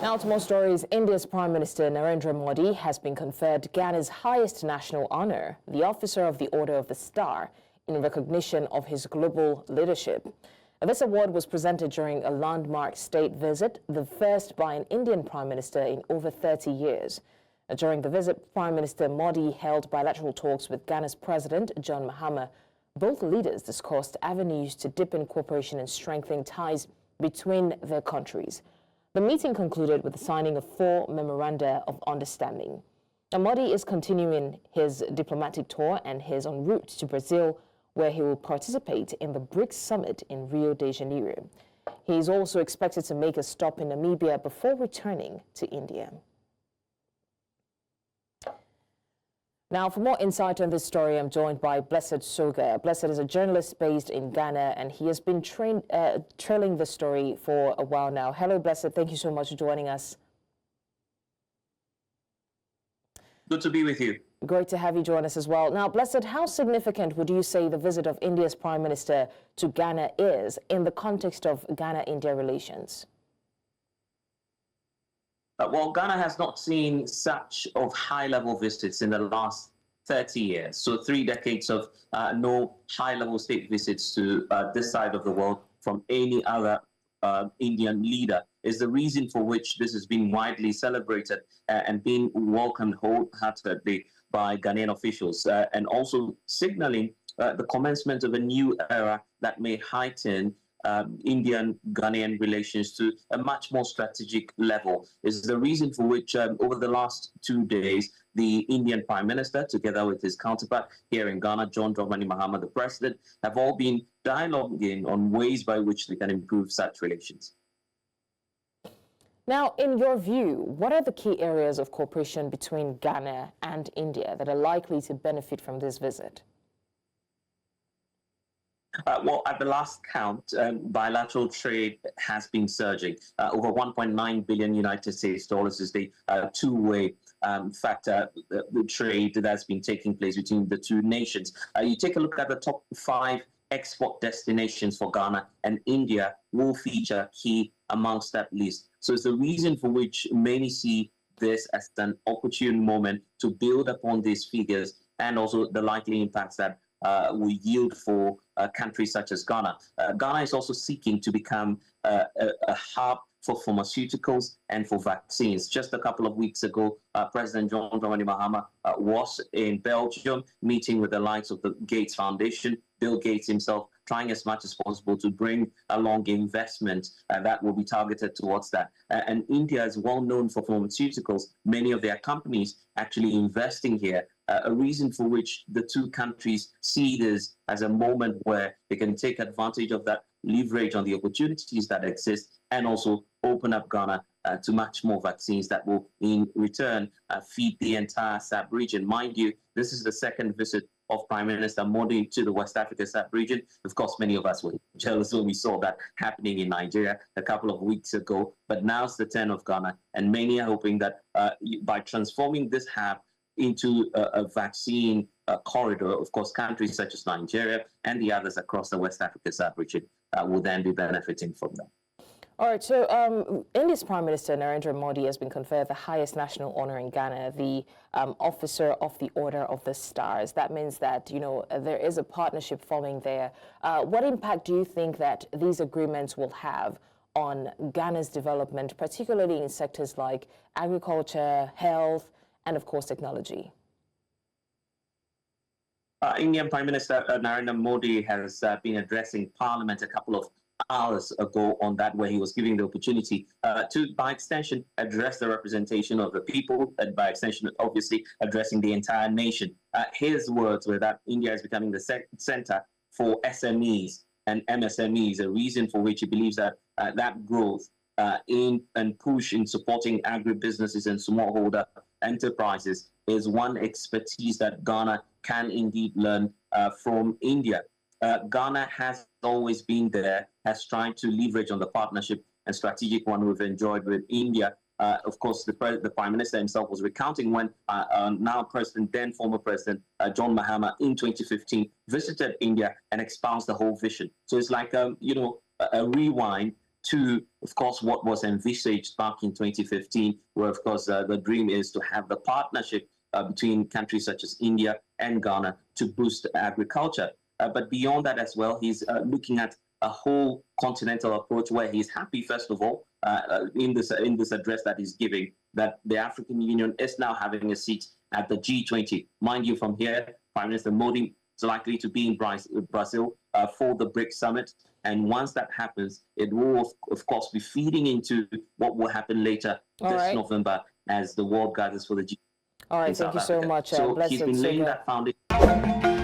Now to more stories. India's Prime Minister Narendra Modi has been conferred Ghana's highest national honor, the Officer of the Order of the Star, in recognition of his global leadership. This award was presented during a landmark state visit, the first by an Indian Prime Minister in over 30 years. During the visit, Prime Minister Modi held bilateral talks with Ghana's President John Mahama. Both leaders discussed avenues to deepen cooperation and strengthen ties between their countries. The meeting concluded with the signing of 4 Memoranda of Understanding. Now, Modi is continuing his diplomatic tour and is en route to Brazil, where he will participate in the BRICS Summit in Rio de Janeiro. He is also expected to make a stop in Namibia before returning to India. Now, for more insight on this story, I'm joined by Blessed Sogah. Blessed is a journalist based in Ghana, and he has been trailing the story for a while now. Hello, Blessed. Thank you so much for joining us. Good to be with you. Great to have you join us as well. Now, Blessed, how significant would you say the visit of India's Prime Minister to Ghana is in the context of Ghana-India relations? Well, Ghana has not seen such of high-level visits in the last 30 years. So 3 decades of no high-level state visits to this side of the world from any other Indian leader is the reason for which this has been widely celebrated and being welcomed wholeheartedly by Ghanaian officials, and also signaling the commencement of a new era that may heighten Indian-Ghanaian relations to a much more strategic level. Is the reason for which over the last 2 days, the Indian Prime Minister, together with his counterpart here in Ghana, John Mahama, the President, have all been dialoguing on ways by which they can improve such relations. Now, in your view, what are the key areas of cooperation between Ghana and India that are likely to benefit from this visit? Well, at the last count, bilateral trade has been surging. Over 1.9 billion United States dollars is the two-way the trade that's been taking place between the two nations. You take a look at the top 5 export destinations for Ghana, and India will feature key amongst that list. So it's the reason for which many see this as an opportune moment to build upon these figures and also the likely impacts that will yield for countries such as Ghana. Ghana is also seeking to become a hub for pharmaceuticals and for vaccines. Just a couple of weeks ago, President John Mahama was in Belgium meeting with the likes of the Gates Foundation, Bill Gates himself, trying as much as possible to bring along investment that will be targeted towards that. And India is well known for pharmaceuticals. Many of their companies actually investing here, a reason for which the two countries see this as a moment where they can take advantage of that leverage on the opportunities that exist and also open up Ghana to much more vaccines that will in return feed the entire SAP region. Mind you, this is the second visit of Prime Minister Modi to the West Africa SAP region. Of course, many of us were jealous when we saw that happening in Nigeria a couple of weeks ago, but now it's the turn of Ghana, and many are hoping that by transforming this hub into a vaccine corridor, of course, countries such as Nigeria and the others across the West Africa SAP region will then be benefiting from that. All right, so India's Prime Minister Narendra Modi has been conferred the highest national honor in Ghana, the Officer of the Order of the Stars. That means that, you know, there is a partnership forming there. What impact do you think that these agreements will have on Ghana's development, particularly in sectors like agriculture, health, and of course, technology? Indian Prime Minister Narendra Modi has been addressing Parliament a couple of hours ago on that, where he was giving the opportunity to, by extension, address the representation of the people, and by extension, obviously, addressing the entire nation. His words were that India is becoming the center for SMEs and MSMEs, a reason for which he believes that that growth in and push in supporting agribusinesses and smallholder enterprises is one expertise that Ghana can indeed learn from India. Ghana has always been there, has tried to leverage on the partnership and strategic one we've enjoyed with India. Of course, the Prime Minister himself was recounting when now President, then former President John Mahama in 2015 visited India and espoused the whole vision. So it's like, you know, a rewind to, of course, what was envisaged back in 2015, where, of course, the dream is to have the partnership between countries such as India and Ghana to boost agriculture. But beyond that as well, he's looking at a whole continental approach where he's happy, first of all, in this address that he's giving, that the African Union is now having a seat at the G20. Mind you, from here, Prime Minister Modi is likely to be in Brazil for the BRICS Summit. And once that happens, it will, of course, be feeding into what will happen later this November as the world gathers for the G20. All right, thank you so much. So Blessed he's been laying Sogah. that foundation.